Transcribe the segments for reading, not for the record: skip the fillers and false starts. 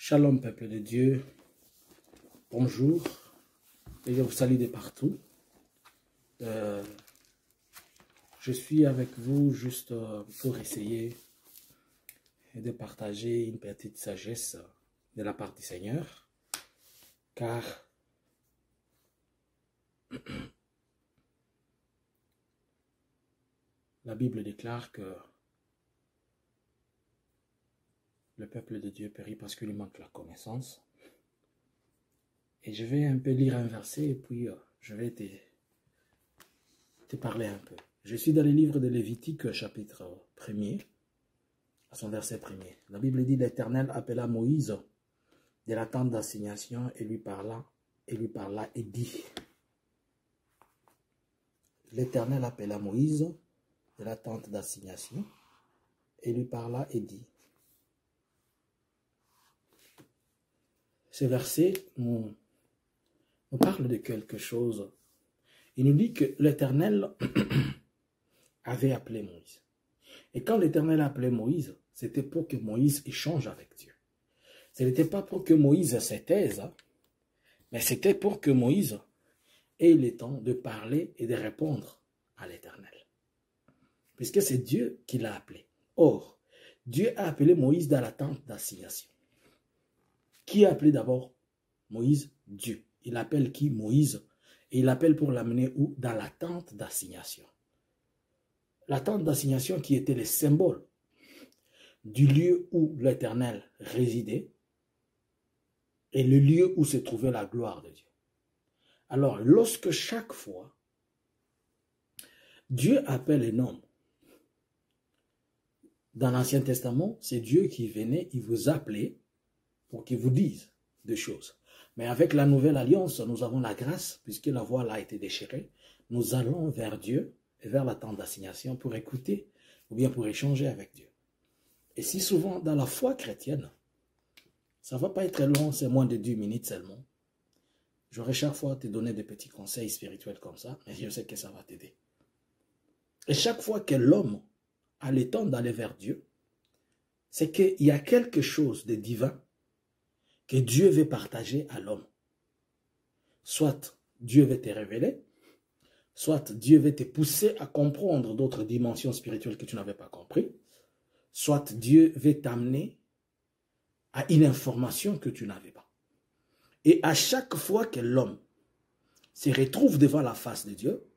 Shalom peuple de Dieu, bonjour, et je vous salue de partout. Je suis avec vous juste pour essayer de partager une petite sagesse de la part du Seigneur, car la Bible déclare que le peuple de Dieu périt parce qu'il lui manque la connaissance. Et je vais un peu lire un verset et puis je vais te parler un peu. Je suis dans le livre de Lévitique, chapitre 1er, à son verset 1er. La Bible dit: l'Éternel appela Moïse de la tente d'assignation et lui parla et dit. L'Éternel appela Moïse de la tente d'assignation et lui parla et dit. Ce verset nous parle de quelque chose. Il nous dit que l'Éternel avait appelé Moïse. Et quand l'Éternel appelait Moïse, c'était pour que Moïse échange avec Dieu. Ce n'était pas pour que Moïse se taise, mais c'était pour que Moïse ait le temps de parler et de répondre à l'Éternel. Puisque c'est Dieu qui l'a appelé. Or, Dieu a appelé Moïse dans la tente d'assignation. Qui a appelé d'abord Moïse? Dieu. Il appelle qui? Moïse. Et il appelle pour l'amener où? Dans la tente d'assignation. La tente d'assignation qui était le symbole du lieu où l'Éternel résidait et le lieu où se trouvait la gloire de Dieu. Alors, lorsque chaque fois Dieu appelle un homme, dans l'Ancien Testament, c'est Dieu qui venait, il vous appelait pour qu'il vous dise des choses. Mais avec la nouvelle alliance, nous avons la grâce, puisque la voile a été déchirée. Nous allons vers Dieu et vers la tente d'assignation pour écouter ou bien pour échanger avec Dieu. Et si souvent, dans la foi chrétienne, ça ne va pas être long, c'est moins de 10 minutes seulement. J'aurai chaque fois te donner des petits conseils spirituels comme ça, mais je sais que ça va t'aider. Et chaque fois que l'homme a le temps d'aller vers Dieu, c'est qu'il y a quelque chose de divin que Dieu veut partager à l'homme. Soit Dieu veut te révéler, soit Dieu veut te pousser à comprendre d'autres dimensions spirituelles que tu n'avais pas compris, soit Dieu veut t'amener à une information que tu n'avais pas. Et à chaque fois que l'homme se retrouve devant la face de Dieu,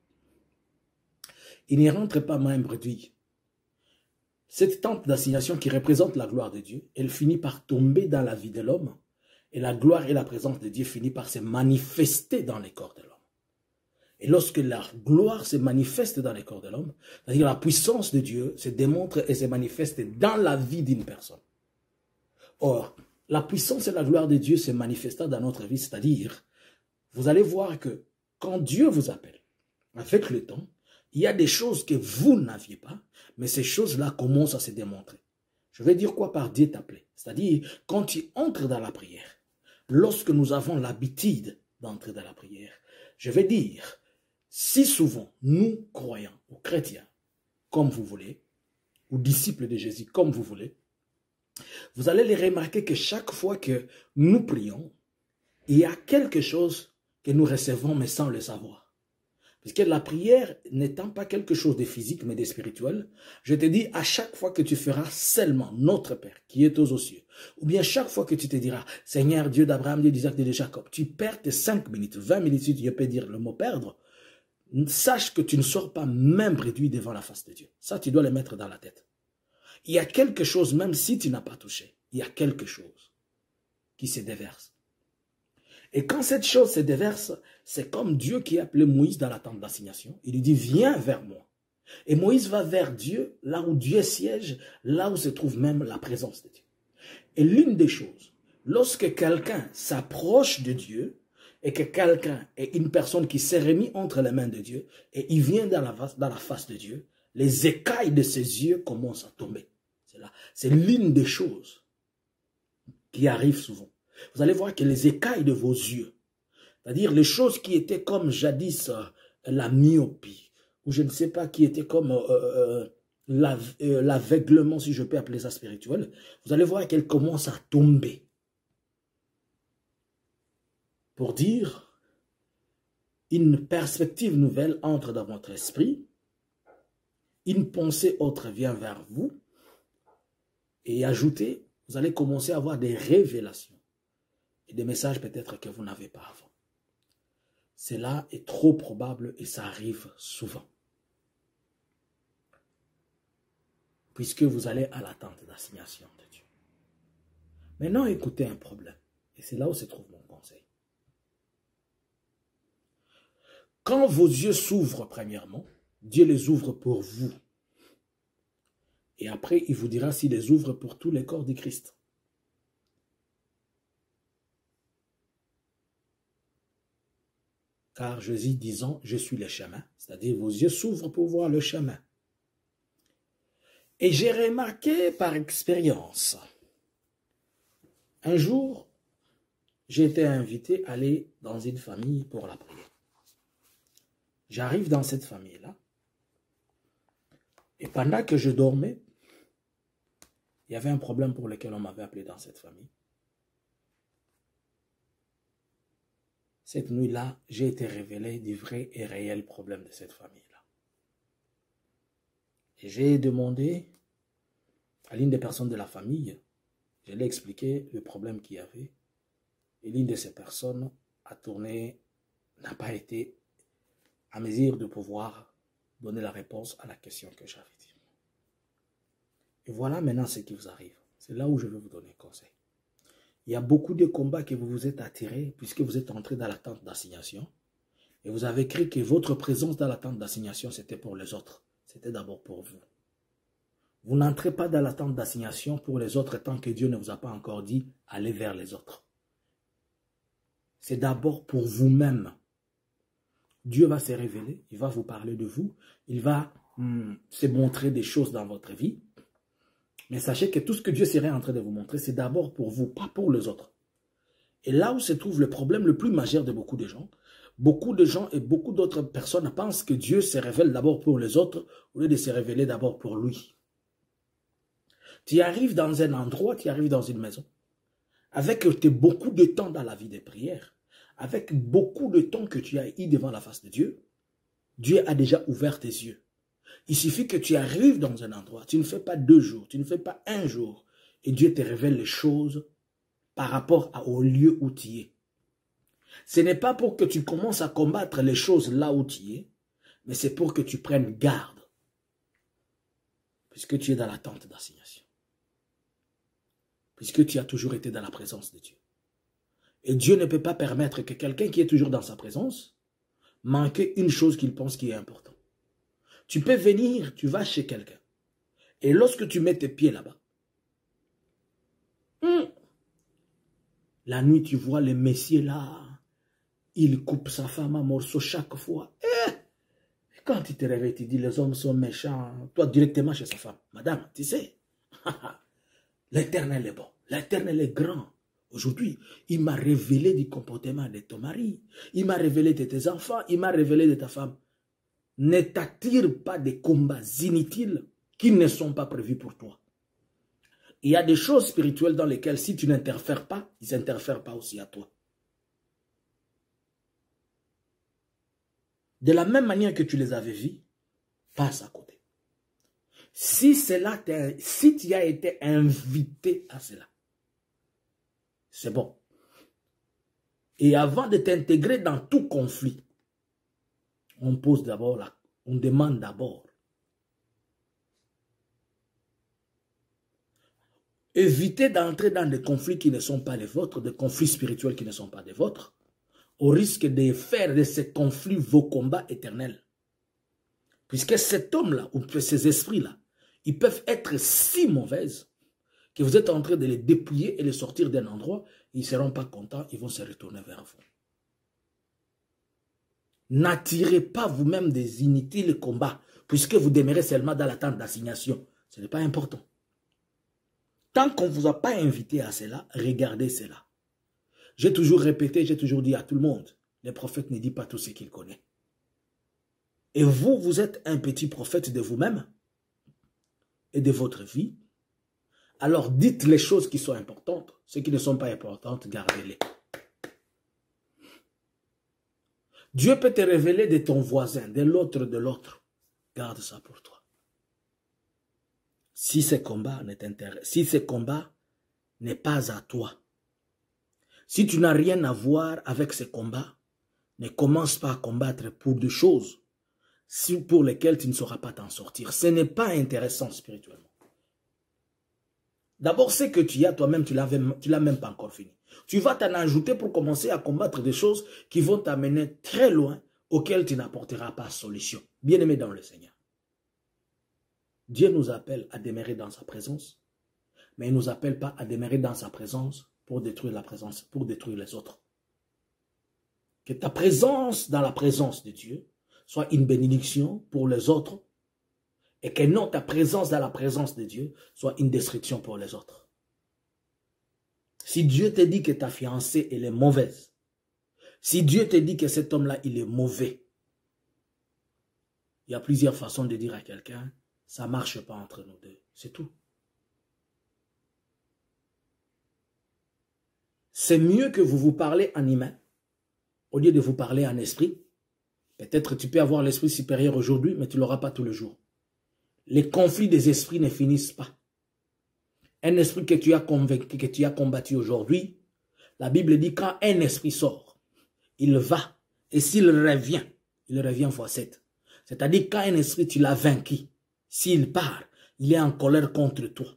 il n'y rentre pas main bredouille. Cette tente d'assignation qui représente la gloire de Dieu, elle finit par tomber dans la vie de l'homme. Et la gloire et la présence de Dieu finit par se manifester dans les corps de l'homme. Et lorsque la gloire se manifeste dans les corps de l'homme, c'est-à-dire la puissance de Dieu se démontre et se manifeste dans la vie d'une personne. Or, la puissance et la gloire de Dieu se manifestent dans notre vie, c'est-à-dire, vous allez voir que quand Dieu vous appelle, avec le temps, il y a des choses que vous n'aviez pas, mais ces choses-là commencent à se démontrer. Je vais dire quoi par Dieu t'appeler? C'est-à-dire, quand tu entres dans la prière, lorsque nous avons l'habitude d'entrer dans la prière, je vais dire, si souvent nous croyants ou chrétiens, comme vous voulez, ou disciples de Jésus, comme vous voulez, vous allez les remarquer que chaque fois que nous prions, il y a quelque chose que nous recevons mais sans le savoir. Parce que la prière n'étant pas quelque chose de physique mais de spirituel, je te dis à chaque fois que tu feras seulement notre Père qui est aux cieux, ou bien chaque fois que tu te diras Seigneur Dieu d'Abraham, Dieu d'Isaac, Dieu de Jacob, tu perds tes 5 minutes, 20 minutes, si tu peux dire le mot perdre, sache que tu ne sors pas même réduit devant la face de Dieu. Ça, tu dois le mettre dans la tête. Il y a quelque chose, même si tu n'as pas touché, il y a quelque chose qui se déverse. Et quand cette chose se déverse, c'est comme Dieu qui a appelé Moïse dans la tente d'assignation. Il lui dit, viens vers moi. Et Moïse va vers Dieu, là où Dieu siège, là où se trouve même la présence de Dieu. Et l'une des choses, lorsque quelqu'un s'approche de Dieu, et que quelqu'un est une personne qui s'est remis entre les mains de Dieu, et il vient dans la face de Dieu, les écailles de ses yeux commencent à tomber. C'est l'une des choses qui arrive souvent. Vous allez voir que les écailles de vos yeux, c'est-à-dire les choses qui étaient comme jadis la myopie, ou je ne sais pas, qui étaient comme l'aveuglement, si je peux appeler ça spirituel, vous allez voir qu'elles commencent à tomber. pour dire une perspective nouvelle entre dans votre esprit, une pensée autre vient vers vous, et ajoutez, vous allez commencer à avoir des révélations et des messages peut-être que vous n'avez pas avant. Cela est trop probable et ça arrive souvent. Puisque vous allez à l'attente d'assignation de Dieu. Maintenant, écoutez un problème. Et c'est là où se trouve mon conseil. Quand vos yeux s'ouvrent premièrement, Dieu les ouvre pour vous. Et après, il vous dira s'il les ouvre pour tous les corps du Christ. Car Jésus disant, je suis le chemin, c'est-à-dire vos yeux s'ouvrent pour voir le chemin. Et j'ai remarqué par expérience, un jour, j'ai été invité à aller dans une famille pour la prière. J'arrive dans cette famille-là, et pendant que je dormais, il y avait un problème pour lequel on m'avait appelé dans cette famille. Cette nuit-là, j'ai été révélé du vrai et réel problème de cette famille-là. Et j'ai demandé à l'une des personnes de la famille, je lui ai expliqué le problème qu'il y avait. Et l'une de ces personnes a tourné, n'a pas été à mesure de pouvoir donner la réponse à la question que j'avais dit. Et voilà maintenant ce qui vous arrive. C'est là où je veux vous donner un conseil. Il y a beaucoup de combats que vous vous êtes attirés puisque vous êtes entré dans l'attente d'assignation. Et vous avez cru que votre présence dans l'attente d'assignation, c'était pour les autres. C'était d'abord pour vous. Vous n'entrez pas dans l'attente d'assignation pour les autres tant que Dieu ne vous a pas encore dit « allez vers les autres ». C'est d'abord pour vous-même. Dieu va se révéler, il va vous parler de vous, il va se montrer des choses dans votre vie. Mais sachez que tout ce que Dieu serait en train de vous montrer, c'est d'abord pour vous, pas pour les autres. Et là où se trouve le problème le plus majeur de beaucoup de gens et beaucoup d'autres personnes pensent que Dieu se révèle d'abord pour les autres au lieu de se révéler d'abord pour lui. Tu arrives dans un endroit, tu arrives dans une maison, avec beaucoup de temps dans la vie des prières, avec beaucoup de temps que tu as eu devant la face de Dieu, Dieu a déjà ouvert tes yeux. Il suffit que tu arrives dans un endroit, tu ne fais pas 2 jours, tu ne fais pas 1 jour, et Dieu te révèle les choses par rapport au lieu où tu es. Ce n'est pas pour que tu commences à combattre les choses là où tu es, mais c'est pour que tu prennes garde, puisque tu es dans l'attente d'assignation. Puisque tu as toujours été dans la présence de Dieu. Et Dieu ne peut pas permettre que quelqu'un qui est toujours dans sa présence manque une chose qu'il pense qui est importante. Tu peux venir, tu vas chez quelqu'un. Et lorsque tu mets tes pieds là-bas, la nuit tu vois le messier là, il coupe sa femme à morceaux chaque fois. Et quand tu te réveilles, tu dis les hommes sont méchants. Toi directement chez sa femme. Madame, tu sais, l'Éternel est bon, l'Éternel est grand. Aujourd'hui, il m'a révélé du comportement de ton mari. Il m'a révélé de tes enfants. Il m'a révélé de ta femme. Ne t'attire pas des combats inutiles qui ne sont pas prévus pour toi. Il y a des choses spirituelles dans lesquelles si tu n'interfères pas, ils n'interfèrent pas aussi à toi. De la même manière que tu les avais vus, passe à côté. Si tu as été invité à cela, c'est bon. Et avant de t'intégrer dans tout conflit, on pose d'abord là, on demande d'abord. Évitez d'entrer dans des conflits qui ne sont pas les vôtres, des conflits spirituels qui ne sont pas des vôtres, au risque de faire de ces conflits vos combats éternels. Puisque cet homme-là, ou ces esprits-là, ils peuvent être si mauvaises que vous êtes en train de les dépouiller et les sortir d'un endroit, ils ne seront pas contents, ils vont se retourner vers vous. N'attirez pas vous-même des inutiles combats, puisque vous demeurez seulement dans l'attente d'assignation. Ce n'est pas important. Tant qu'on ne vous a pas invité à cela, regardez cela. J'ai toujours répété, j'ai toujours dit à tout le monde, les prophètes ne disent pas tout ce qu'ils connaissent. Et vous, vous êtes un petit prophète de vous-même et de votre vie. Alors dites les choses qui sont importantes. Ceux qui ne sont pas importantes, gardez-les. Dieu peut te révéler de ton voisin, de l'autre. Garde ça pour toi. Si ce combat n'est pas à toi, si tu n'as rien à voir avec ce combat, ne commence pas à combattre pour des choses pour lesquelles tu ne sauras pas t'en sortir. Ce n'est pas intéressant spirituellement. D'abord, ce que tu as toi-même, tu l'as même pas encore fini. Tu vas t'en ajouter pour commencer à combattre des choses qui vont t'amener très loin, auxquelles tu n'apporteras pas solution. Bien-aimé dans le Seigneur. Dieu nous appelle à demeurer dans sa présence, mais il ne nous appelle pas à demeurer dans sa présence pour détruire la présence, pour détruire les autres. Que ta présence dans la présence de Dieu soit une bénédiction pour les autres et que non ta présence dans la présence de Dieu soit une destruction pour les autres. Si Dieu te dit que ta fiancée elle est mauvaise, si Dieu te dit que cet homme-là il est mauvais, il y a plusieurs façons de dire à quelqu'un, ça ne marche pas entre nous deux, c'est tout. C'est mieux que vous vous parlez en humain au lieu de vous parler en esprit. Peut-être tu peux avoir l'esprit supérieur aujourd'hui, mais tu ne l'auras pas tous les jours. Les conflits des esprits ne finissent pas. Un esprit que tu as convaincu, que tu as combattu aujourd'hui, la Bible dit quand un esprit sort, il va. Et s'il revient, il revient fois 7. C'est-à-dire quand un esprit tu l'as vaincu, s'il part, il est en colère contre toi.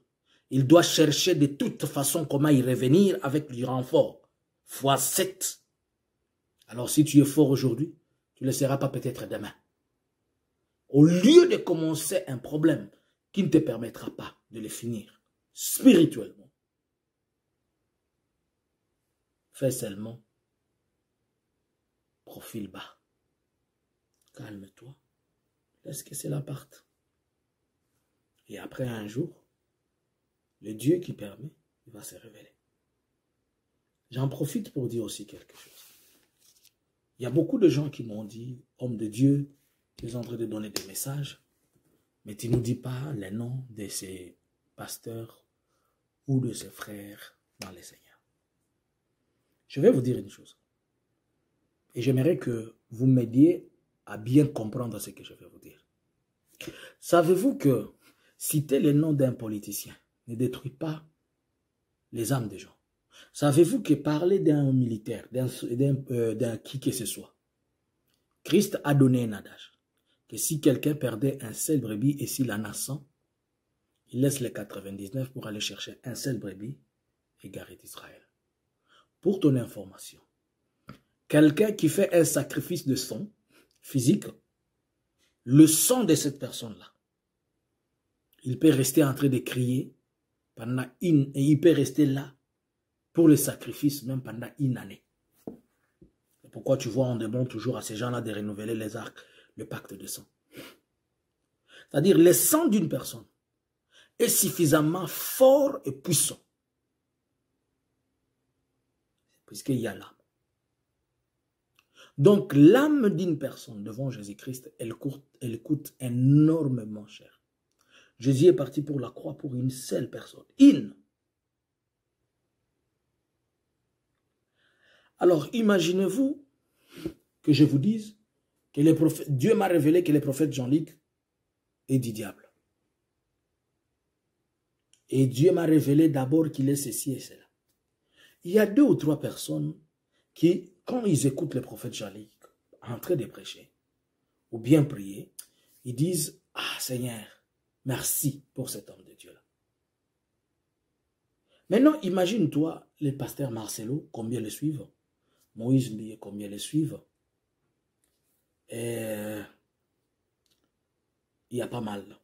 Il doit chercher de toute façon comment y revenir avec du renfort. Fois 7. Alors si tu es fort aujourd'hui, tu ne le seras pas peut-être demain. Au lieu de commencer un problème qui ne te permettra pas de le finir spirituellement, fais seulement profil bas. Calme-toi. Laisse que cela parte. Et après un jour, le Dieu qui permet, il va se révéler. J'en profite pour dire aussi quelque chose. Il y a beaucoup de gens qui m'ont dit, homme de Dieu, tu es en train de donner des messages, mais tu ne nous dis pas les noms de ces pasteurs ou de ses frères dans les Seigneurs. Je vais vous dire une chose. Et j'aimerais que vous m'aidiez à bien comprendre ce que je vais vous dire. Savez-vous que citer le nom d'un politicien ne détruit pas les âmes des gens? Savez-vous que parler d'un militaire, d'un qui que ce soit, Christ a donné un adage, que si quelqu'un perdait un seul brebis et s'il en a 100, il laisse les 99 pour aller chercher un seul brebis égaré d'Israël. Pour ton information, quelqu'un qui fait un sacrifice de sang physique, le sang de cette personne-là, il peut rester en train de crier pendant et il peut rester là pour le sacrifice même pendant une année. C'est pourquoi tu vois, on demande toujours à ces gens-là de renouveler les arcs, le pacte de sang. C'est-à-dire, le sang d'une personne est suffisamment fort et puissant, puisqu'il y a l'âme. Donc, l'âme d'une personne devant Jésus-Christ, elle coûte énormément cher. Jésus est parti pour la croix pour une seule personne. Alors, imaginez-vous que je vous dise que Dieu m'a révélé que le prophète Jean-Luc est du diable. Et Dieu m'a révélé d'abord qu'il est ceci et cela. Il y a 2 ou 3 personnes qui, quand ils écoutent le prophète Jean-Luc en train de prêcher ou bien prier, ils disent « Ah Seigneur, merci pour cet homme de Dieu-là. » Maintenant, imagine-toi les pasteurs Marcelo, combien le suivent. Moïse Ndiaye, combien le suivent. Et il y a pas mal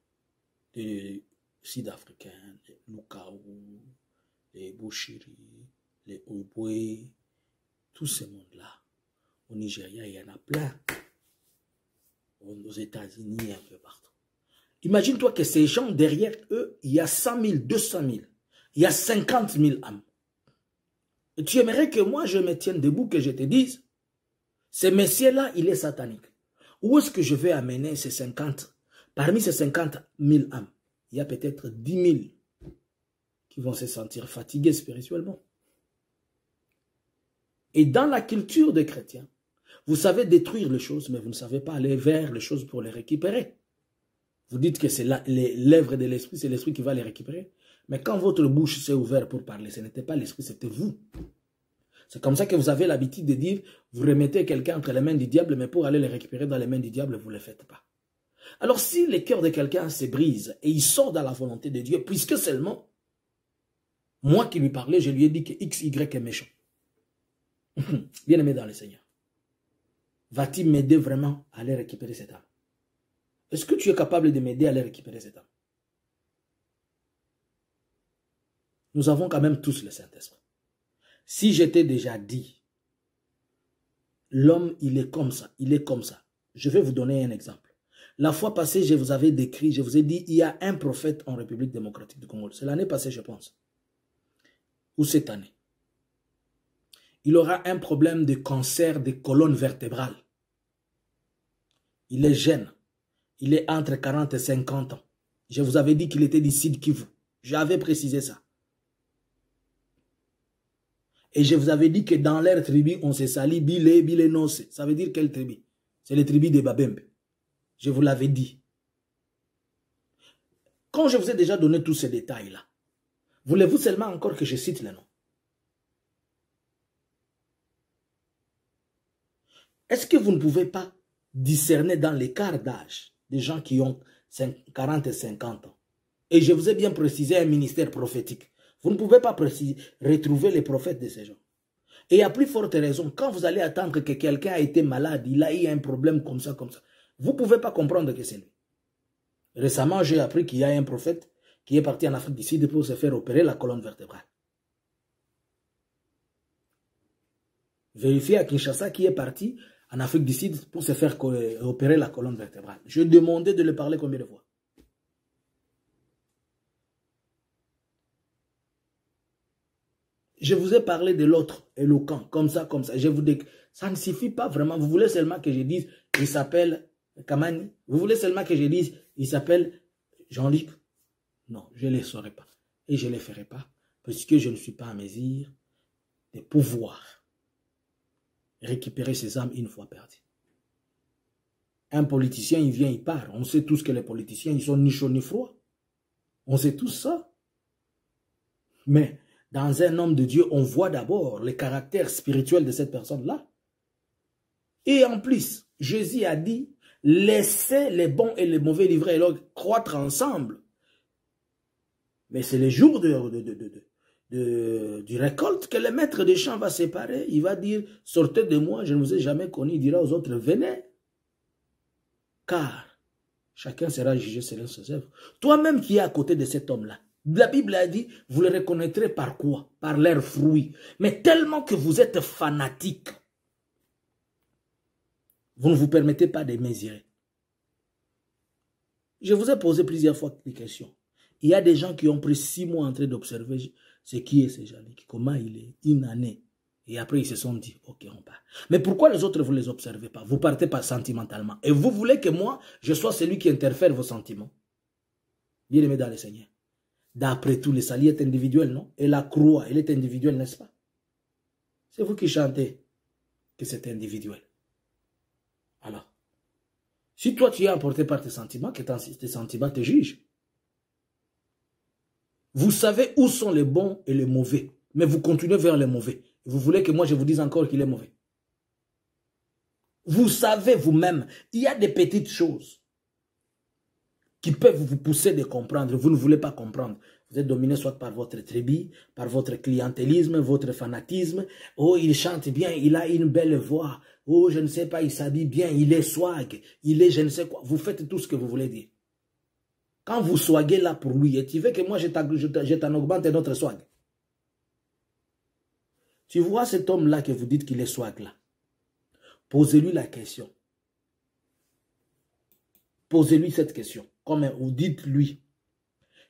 de Sud-Africains, les Lukaou, les Bouchiri, les Ouboué, tous ces mondes-là. Au Nigeria, il y en a plein. Aux États-Unis, un peu partout. Imagine-toi que ces gens, derrière eux, il y a 100 000, 200 000, il y a 50 000 âmes. Et tu aimerais que moi, je me tienne debout, que je te dise, ce messieurs-là, il est satanique. Où est-ce que je vais amener ces 50? Parmi ces 50 000 âmes, il y a peut-être 10 000 qui vont se sentir fatigués spirituellement. Et dans la culture des chrétiens, Vous savez détruire les choses, mais vous ne savez pas aller vers les choses pour les récupérer. Vous dites que c'est l'œuvre de l'esprit, c'est l'esprit qui va les récupérer. Mais quand votre bouche s'est ouverte pour parler, ce n'était pas l'esprit, c'était vous. C'est comme ça que vous avez l'habitude de dire, vous remettez quelqu'un entre les mains du diable, mais pour aller le récupérer dans les mains du diable, vous ne le faites pas. Alors si le cœur de quelqu'un se brise et il sort dans la volonté de Dieu, puisque seulement, moi qui lui parlais, je lui ai dit que X, Y est méchant. Bien aimé dans le Seigneur. Va-t-il m'aider vraiment à aller récupérer cette âme? Est-ce que tu es capable de m'aider à aller récupérer cette âme? Nous avons quand même tous le Saint-Esprit. Si j'étais déjà dit, l'homme, il est comme ça, il est comme ça. Je vais vous donner un exemple. La fois passée, je vous avais décrit, je vous ai dit, il y a un prophète en République démocratique du Congo. C'est l'année passée, je pense. Ou cette année. Il aura un problème de cancer des colonnes vertébrales. Il est jeune. Il est entre 40 et 50 ans. Je vous avais dit qu'il était du Sud Kivu. J'avais précisé ça. Et je vous avais dit que dans leur tribu, on se salit Bilé, Bilé Nose. Ça veut dire quelle tribu? C'est les tribus des Babembe. Je vous l'avais dit. Quand je vous ai déjà donné tous ces détails-là, voulez-vous seulement encore que je cite les noms? Est-ce que vous ne pouvez pas discerner dans l'écart d'âge des gens qui ont 40 et 50 ans? Et je vous ai bien précisé un ministère prophétique. Vous ne pouvez pas retrouver les prophètes de ces gens. Et à plus forte raison, quand vous allez attendre que quelqu'un a été malade, il a eu un problème comme ça, vous ne pouvez pas comprendre que c'est lui. Récemment, j'ai appris qu'il y a un prophète qui est parti en Afrique du Sud pour se faire opérer la colonne vertébrale. Vérifiez à Kinshasa qui est parti en Afrique du Sud pour se faire opérer la colonne vertébrale. Je demandais de le parler combien de fois. Je vous ai parlé de l'autre, éloquent, comme ça. Je vous dis, ça ne suffit pas vraiment. Vous voulez seulement que je dise, il s'appelle Kamani. Vous voulez seulement que je dise, il s'appelle Jean-Luc. Non, je ne les saurai pas. Et je ne les ferai pas, parce que je ne suis pas en mesure de pouvoir récupérer ces âmes une fois perdues. Un politicien, il vient, il part. On sait tous que les politiciens, ils sont ni chauds ni froids. On sait tous ça. Mais dans un homme de Dieu, on voit d'abord le caractère spirituel de cette personne-là. Et en plus, Jésus a dit, laissez les bons et les mauvais livrets et leur croître ensemble. Mais c'est le jour du récolte que le maître des champs va séparer. Il va dire, sortez de moi, je ne vous ai jamais connu. Il dira aux autres, venez. Car chacun sera jugé selon ses œuvres. Toi-même qui es à côté de cet homme-là, la Bible a dit, vous le reconnaîtrez par quoi? Par leurs fruits. Mais tellement que vous êtes fanatique, vous ne vous permettez pas de mesurer. Je vous ai posé plusieurs fois des questions. Il y a des gens qui ont pris 6 mois en train d'observer ce qui est ce Jean-Luc, comment il est, une année. Et après, ils se sont dit, ok, on part. Mais pourquoi les autres, vous ne les observez pas? Vous partez pas sentimentalement. Et vous voulez que moi, je sois celui qui interfère vos sentiments. Bien aimé dans le Seigneur. D'après tout, le salut est individuel, non? Et la croix, elle est individuelle, n'est-ce pas? C'est vous qui chantez que c'est individuel. Alors, si toi tu es emporté par tes sentiments, que tes sentiments te jugent, vous savez où sont les bons et les mauvais, mais vous continuez vers les mauvais. Vous voulez que moi je vous dise encore qu'il est mauvais. Vous savez vous-même, il y a des petites choses qui peuvent vous pousser de comprendre. Vous ne voulez pas comprendre. Vous êtes dominé soit par votre tribu, par votre clientélisme, votre fanatisme. Oh, il chante bien, il a une belle voix. Oh, je ne sais pas, il s'habille bien, il est swag, il est je ne sais quoi. Vous faites tout ce que vous voulez dire. Quand vous swaguez là pour lui, et tu veux que moi je t'en augmente un autre swag. Tu vois cet homme-là que vous dites qu'il est swag là. Posez-lui la question. Posez-lui cette question. Comme vous dites-lui,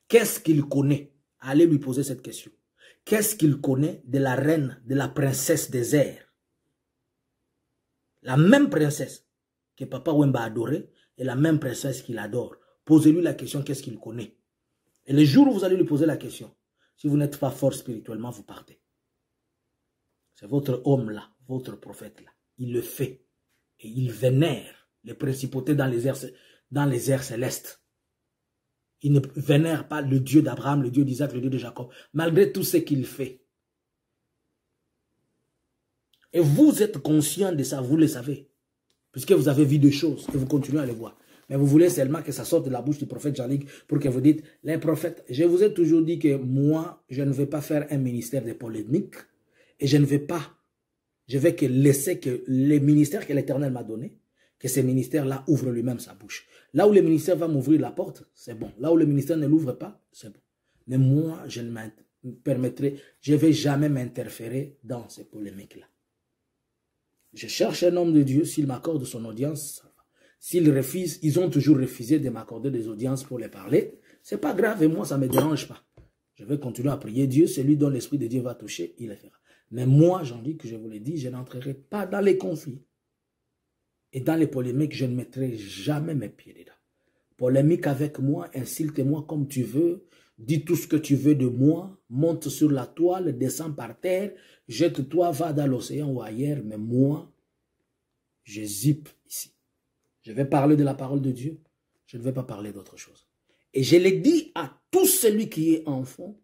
qu'est-ce qu'il connaît? Allez lui poser cette question. Qu'est-ce qu'il connaît de la reine, de la princesse des airs? La même princesse que Papa Wemba adorait et la même princesse qu'il adore. Posez-lui la question, qu'est-ce qu'il connaît? Et le jour où vous allez lui poser la question, si vous n'êtes pas fort spirituellement, vous partez. C'est votre homme là, votre prophète là. Il le fait. Et ils vénèrent les principautés dans les airs célestes. Ils ne vénèrent pas le Dieu d'Abraham, le Dieu d'Isaac, le Dieu de Jacob, malgré tout ce qu'il fait. Et vous êtes conscient de ça, vous le savez, puisque vous avez vu des choses et vous continuez à les voir. Mais vous voulez seulement que ça sorte de la bouche du prophète Jean-Luc pour que vous dites, les prophètes, je vous ai toujours dit que moi, je ne vais pas faire un ministère de polémique et je ne vais pas, je vais que laisser que les ministères que l'Éternel m'a donnés, que ces ministères-là ouvrent lui-même sa bouche. Là où le ministère va m'ouvrir la porte, c'est bon. Là où le ministère ne l'ouvre pas, c'est bon. Mais moi, je ne me permettrai, je ne vais jamais m'interférer dans ces polémiques-là. Je cherche un homme de Dieu, s'il m'accorde son audience, s'il refuse, ils ont toujours refusé de m'accorder des audiences pour les parler. C'est pas grave et moi, ça ne me dérange pas. Je vais continuer à prier Dieu, celui dont l'Esprit de Dieu va toucher, il le fera. Mais moi, j'en dis que je vous l'ai dit, je n'entrerai pas dans les conflits. Et dans les polémiques, je ne mettrai jamais mes pieds dedans. Polémique avec moi, insulte-moi comme tu veux, dis tout ce que tu veux de moi, monte sur la toile, descends par terre, jette-toi, va dans l'océan ou ailleurs, mais moi, je zippe ici. Je vais parler de la parole de Dieu, je ne vais pas parler d'autre chose. Et je l'ai dit à tout celui qui est enfant,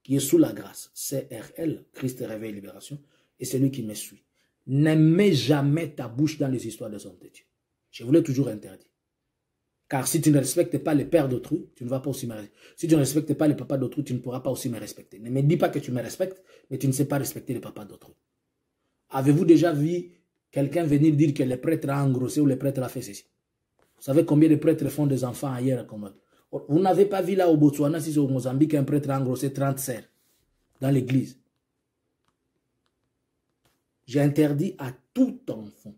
qui est sous la grâce, CRL, Christ Réveil Libération, et celui qui me suit. Ne mets jamais ta bouche dans les histoires des hommes de Dieu. Je vous l'ai toujours interdit. Car si tu ne respectes pas les pères d'autrui, tu ne vas pas aussi me respecter. Si tu ne respectes pas les papas d'autrui, tu ne pourras pas aussi me respecter. Ne me dis pas que tu me respectes, mais tu ne sais pas respecter les papas d'autrui. Avez-vous déjà vu quelqu'un venir dire que le prêtre a engrossé ou le prêtre a fait ceci? Vous savez combien de prêtres font des enfants ailleurs comme eux? Vous n'avez pas vu là au Botswana, si c'est au Mozambique, un prêtre a engrossé 30 sœurs dans l'église. J'ai interdit à tout enfant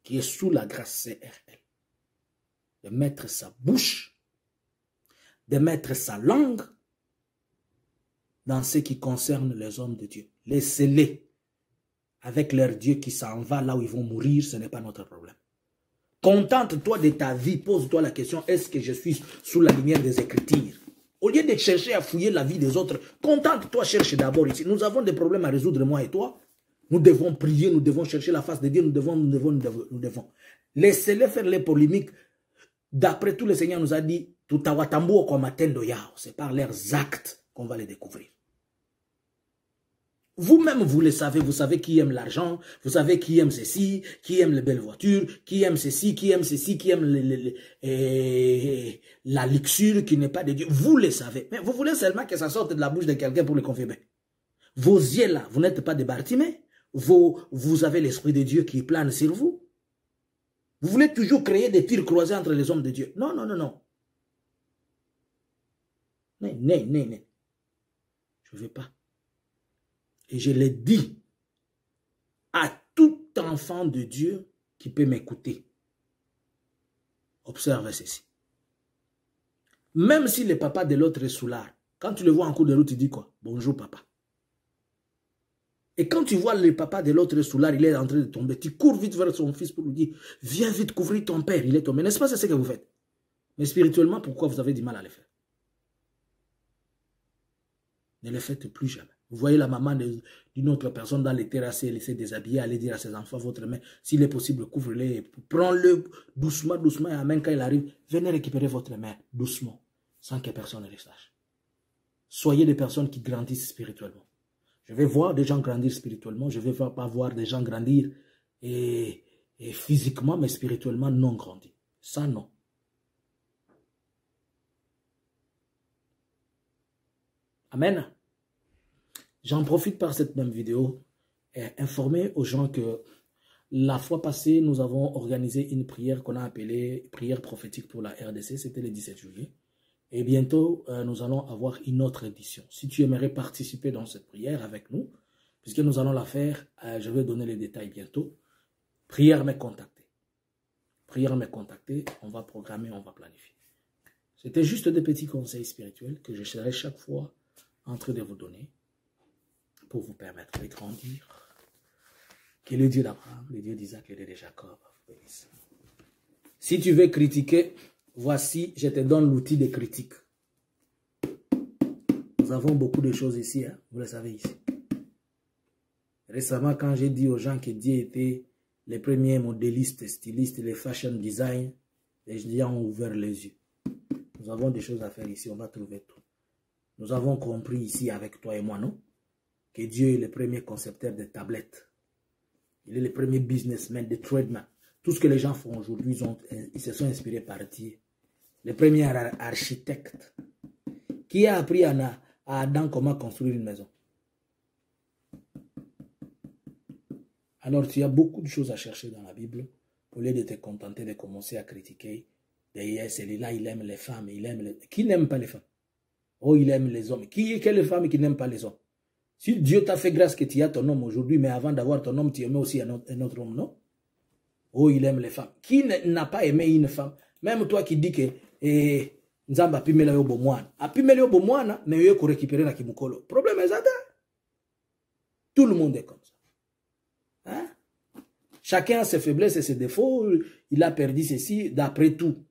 qui est sous la grâce CRL de mettre sa bouche, de mettre sa langue dans ce qui concerne les hommes de Dieu. Laissez-les avec leur Dieu qui s'en va là où ils vont mourir, ce n'est pas notre problème. Contente-toi de ta vie, pose-toi la question, est-ce que je suis sous la lumière des Écritures? Au lieu de chercher à fouiller la vie des autres, contente-toi, cherche d'abord ici. Nous avons des problèmes à résoudre, moi et toi. Nous devons prier, nous devons chercher la face de Dieu, nous devons. Laissez-les faire les polémiques. D'après tout, le Seigneur nous a dit, c'est par leurs actes qu'on va les découvrir. Vous-même, vous le savez, vous savez qui aime l'argent, vous savez qui aime ceci, qui aime les belles voitures, qui aime ceci, qui aime la luxure qui n'est pas de Dieu. Vous le savez. Mais vous voulez seulement que ça sorte de la bouche de quelqu'un pour le confirmer. Vos yeux là, vous n'êtes pas des Bartimée. Vous avez l'Esprit de Dieu qui plane sur vous. Vous voulez toujours créer des tirs croisés entre les hommes de Dieu. Non, non, non, non. Non. Je ne veux pas. Et je l'ai dit à tout enfant de Dieu qui peut m'écouter. Observe ceci. Même si le papa de l'autre est soulard, quand tu le vois en cours de route, tu dis quoi? Bonjour papa. Et quand tu vois le papa de l'autre soulard, il est en train de tomber, tu cours vite vers son fils pour lui dire, viens vite couvrir ton père, il est tombé. N'est-ce pas c'est ce que vous faites? Mais spirituellement, pourquoi vous avez du mal à le faire? Ne le faites plus jamais. Vous voyez la maman d'une autre personne dans les terrasses, elle s'est déshabillée, aller dire à ses enfants, votre main, s'il est possible, couvrez-le, prends-le doucement, doucement, et à main quand il arrive, venez récupérer votre main, doucement, sans que personne ne le sache. Soyez des personnes qui grandissent spirituellement. Je vais voir des gens grandir spirituellement, je ne vais pas voir des gens grandir et physiquement, mais spirituellement non grandis. Ça, non. Amen. J'en profite par cette même vidéo et informer aux gens que la fois passée, nous avons organisé une prière qu'on a appelée prière prophétique pour la RDC. C'était le 17 juillet. Et bientôt, nous allons avoir une autre édition. Si tu aimerais participer dans cette prière avec nous, puisque nous allons la faire, je vais donner les détails bientôt. Prière me contacter. Prière me contacter, on va programmer, on va planifier. C'était juste des petits conseils spirituels que je serai chaque fois en train de vous donner pour vous permettre de grandir. Que le Dieu d'Abraham, le Dieu d'Isaac, le Dieu de Jacob vous bénisse. Si tu veux critiquer, voici, je te donne l'outil de critique. Nous avons beaucoup de choses ici, hein, vous le savez ici. Récemment, quand j'ai dit aux gens que Dieu était les premiers modélistes, stylistes, les fashion design, les gens ont ouvert les yeux. Nous avons des choses à faire ici, on va trouver tout. Nous avons compris ici avec toi et moi, non? Que Dieu est le premier concepteur de tablettes. Il est le premier businessman, de trademan. Tout ce que les gens font aujourd'hui, ils se sont inspirés par Dieu. Le premier architecte qui a appris à Adam comment construire une maison. Alors tu as beaucoup de choses à chercher dans la Bible au lieu de te contenter de commencer à critiquer. D'ailleurs, celui-là, il aime les femmes, il aime les... Qui n'aime pas les femmes? Oh, il aime les hommes. Quelle femme qui n'aime pas les hommes? Si Dieu t'a fait grâce que tu as ton homme aujourd'hui, mais avant d'avoir ton homme, tu aimais aussi un autre homme, non? Oh, il aime les femmes. Qui n'a pas aimé une femme? Même toi qui dis que Nzamba apimela yo bomwana. Apimela yo bomwana, mais yo ko récupérer na kimukolo. Problème est ça. Tout le monde est comme ça. Hein? Chacun a ses faiblesses et ses défauts. Il a perdu ceci, d'après tout.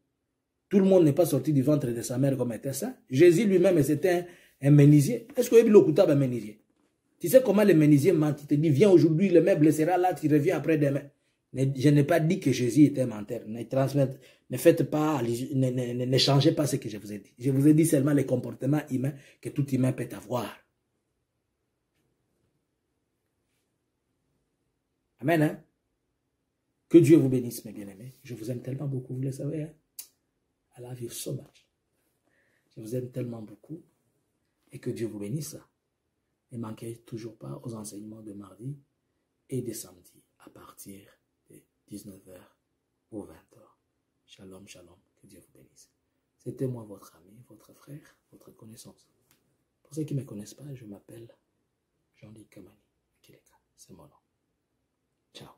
Tout le monde n'est pas sorti du ventre de sa mère comme était ça. Jésus lui-même, c'était un menuisier. Est-ce que vous avez l'okuta un menuisier? Tu sais comment le menuisier mentit? Il te dit, viens aujourd'hui, le meuble sera là, tu reviens après demain. Je n'ai pas dit que Jésus était menteur. Ne faites pas, ne changez pas ce que je vous ai dit. Je vous ai dit seulement les comportements humains que tout humain peut avoir. Amen. Hein? Que Dieu vous bénisse, mes bien-aimés. Je vous aime tellement beaucoup, vous le savez. Hein? I love you so much. Je vous aime tellement beaucoup. Et que Dieu vous bénisse. Ne manquez toujours pas aux enseignements de mardi et de samedi à partir de 19h ou 20h. Shalom, shalom. Que Dieu vous bénisse. C'était moi, votre ami, votre frère, votre connaissance. Pour ceux qui ne me connaissent pas, je m'appelle Jean-Luc Kamani. C'est mon nom. Ciao.